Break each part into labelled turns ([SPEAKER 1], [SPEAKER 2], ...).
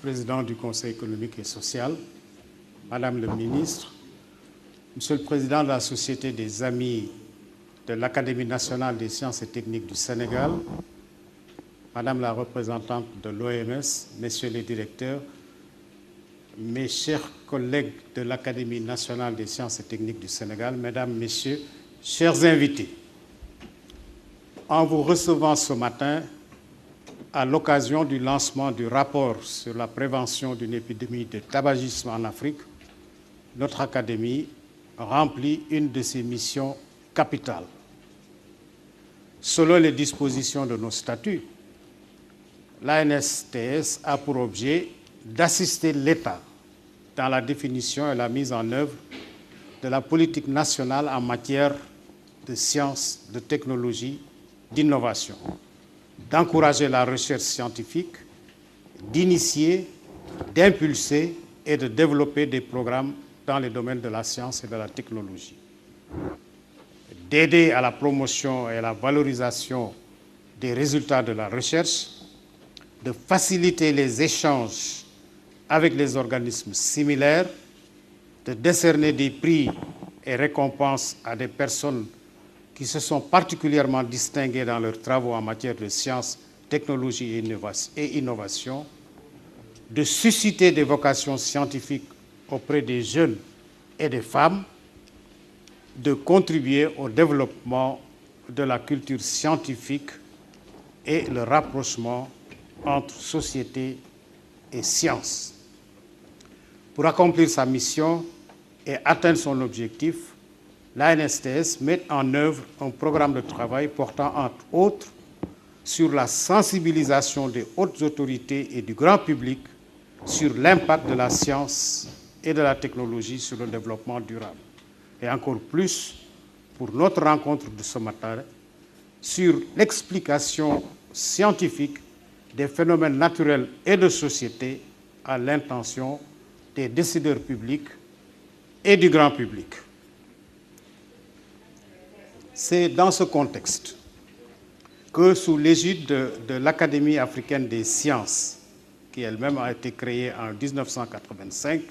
[SPEAKER 1] Président du Conseil économique et social, Madame le Ministre, Monsieur le Président de la Société des Amis de l'Académie nationale des sciences et techniques du Sénégal, Madame la représentante de l'OMS, Messieurs les directeurs, mes chers collègues de l'Académie nationale des sciences et techniques du Sénégal, Mesdames, Messieurs, chers invités, en vous recevant ce matin à l'occasion du lancement du rapport sur la prévention d'une épidémie de tabagisme en Afrique, notre Académie remplit une de ses missions capitales. Selon les dispositions de nos statuts, l'ANSTS a pour objet d'assister l'État dans la définition et la mise en œuvre de la politique nationale en matière de sciences, de technologie, d'innovation, d'encourager la recherche scientifique, d'initier, d'impulser et de développer des programmes dans les domaines de la science et de la technologie, d'aider à la promotion et à la valorisation des résultats de la recherche, de faciliter les échanges avec les organismes similaires, de décerner des prix et récompenses à des personnes qui se sont particulièrement distinguées dans leurs travaux en matière de sciences, technologie et innovation, de susciter des vocations scientifiques auprès des jeunes et des femmes, de contribuer au développement de la culture scientifique et le rapprochement entre société et science. Pour accomplir sa mission et atteindre son objectif, l'ANSTS met en œuvre un programme de travail portant entre autres sur la sensibilisation des hautes autorités et du grand public sur l'impact de la science et de la technologie sur le développement durable. Et encore plus, pour notre rencontre de ce matin, sur l'explication scientifique des phénomènes naturels et de société à l'intention des décideurs publics et du grand public. C'est dans ce contexte que, sous l'égide de l'Académie africaine des sciences, qui elle-même a été créée en 1985,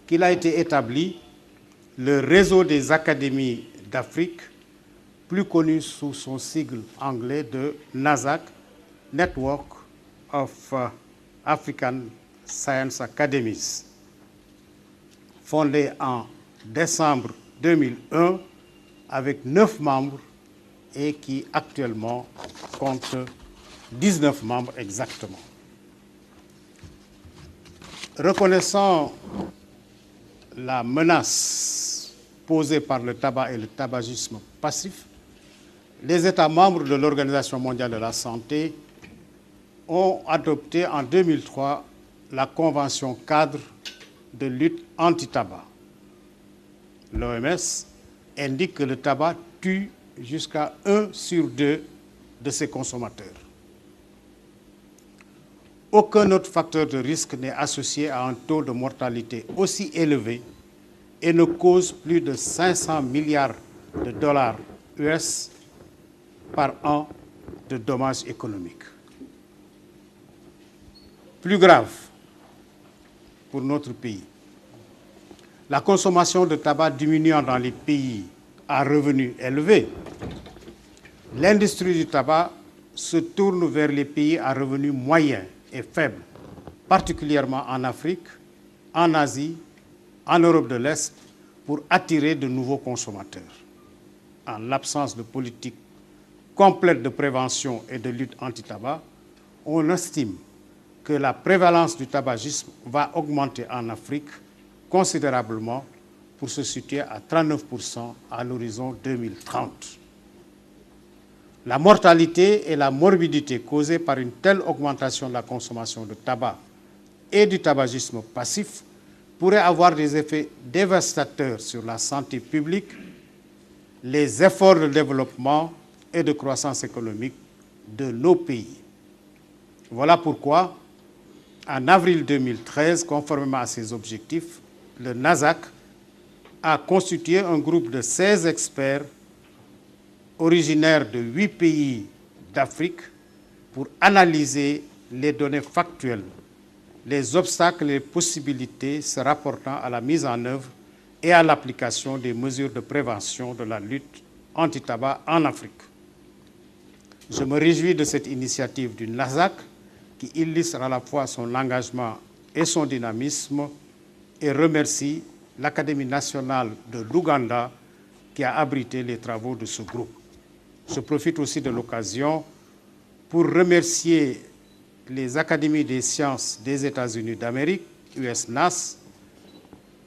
[SPEAKER 1] qu'il a été établi le réseau des académies d'Afrique, plus connu sous son sigle anglais de NASAC, Network of African Science Academies, fondé en décembre 2001 avec 9 membres et qui actuellement compte 19 membres exactement. Reconnaissant la menace posée par le tabac et le tabagisme passif, les États membres de l'Organisation mondiale de la santé ont adopté en 2003 la Convention cadre de lutte anti-tabac. L'OMS indique que le tabac tue jusqu'à 1 sur 2 de ses consommateurs. Aucun autre facteur de risque n'est associé à un taux de mortalité aussi élevé et ne cause plus de 500 milliards de dollars US par an de dommages économiques. Plus grave pour notre pays, la consommation de tabac diminuant dans les pays à revenus élevés, l'industrie du tabac se tourne vers les pays à revenus moyens et faibles, particulièrement en Afrique, en Asie, en Europe de l'Est, pour attirer de nouveaux consommateurs. En l'absence de politique complète de prévention et de lutte anti-tabac, on estime que la prévalence du tabagisme va augmenter en Afrique considérablement pour se situer à 39% à l'horizon 2030. La mortalité et la morbidité causées par une telle augmentation de la consommation de tabac et du tabagisme passif pourraient avoir des effets dévastateurs sur la santé publique, les efforts de développement et de croissance économique de nos pays. Voilà pourquoi, en avril 2013, conformément à ses objectifs, le NASAC a constitué un groupe de 16 experts originaires de 8 pays d'Afrique pour analyser les données factuelles les obstacles et les possibilités se rapportant à la mise en œuvre et à l'application des mesures de prévention de la lutte anti-tabac en Afrique. Je me réjouis de cette initiative du NASAC qui illustre à la fois son engagement et son dynamisme et remercie l'Académie nationale de l'Ouganda qui a abrité les travaux de ce groupe. Je profite aussi de l'occasion pour remercier les Académies des sciences des États-Unis d'Amérique, USNAS,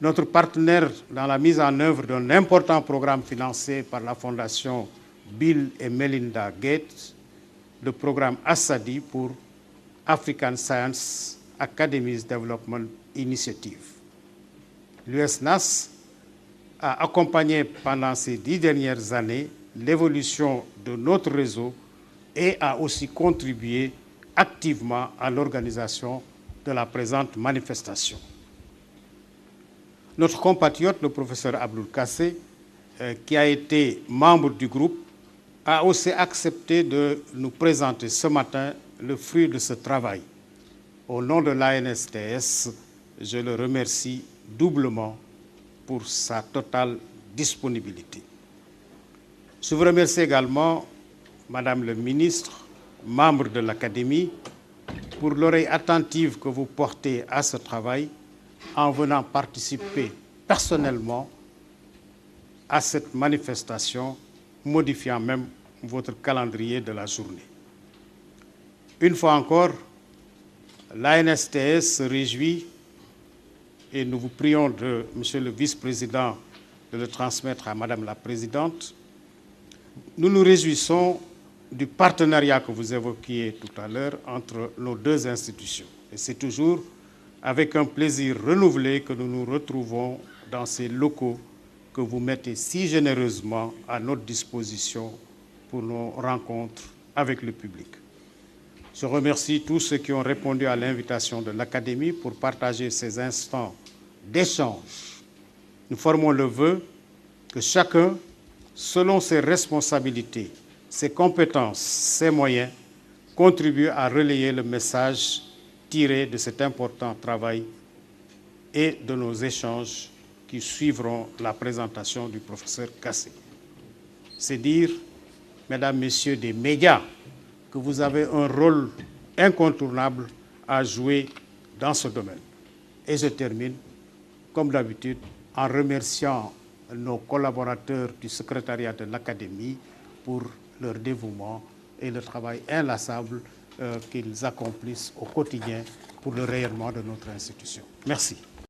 [SPEAKER 1] notre partenaire dans la mise en œuvre d'un important programme financé par la Fondation Bill et Melinda Gates, le programme ASADI pour African Science Academies Development Initiative. L'USNAS a accompagné pendant ces 10 dernières années l'évolution de notre réseau et a aussi contribué activement à l'organisation de la présente manifestation. Notre compatriote, le professeur Abdoul Kassé, qui a été membre du groupe, a aussi accepté de nous présenter ce matin le fruit de ce travail. Au nom de l'ANSTS, je le remercie doublement pour sa totale disponibilité. Je vous remercie également, Madame le ministre, membre de l'Académie, pour l'oreille attentive que vous portez à ce travail en venant participer personnellement à cette manifestation, modifiant même votre calendrier de la journée. Une fois encore, l'ANSTS se réjouit et nous vous prions, Monsieur le vice-président, de le transmettre à Madame la présidente. Nous nous réjouissons du partenariat que vous évoquiez tout à l'heure entre nos deux institutions. Et c'est toujours avec un plaisir renouvelé que nous nous retrouvons dans ces locaux que vous mettez si généreusement à notre disposition pour nos rencontres avec le public. Je remercie tous ceux qui ont répondu à l'invitation de l'Académie pour partager ces instants d'échange. Nous formons le vœu que chacun, selon ses responsabilités, ses compétences, ses moyens, contribue à relayer le message tiré de cet important travail et de nos échanges qui suivront la présentation du professeur Kassé. C'est dire, Mesdames, Messieurs des médias, que vous avez un rôle incontournable à jouer dans ce domaine. Et je termine, comme d'habitude, en remerciant nos collaborateurs du secrétariat de l'Académie pour leur dévouement et le travail inlassable qu'ils accomplissent au quotidien pour le rayonnement de notre institution. Merci.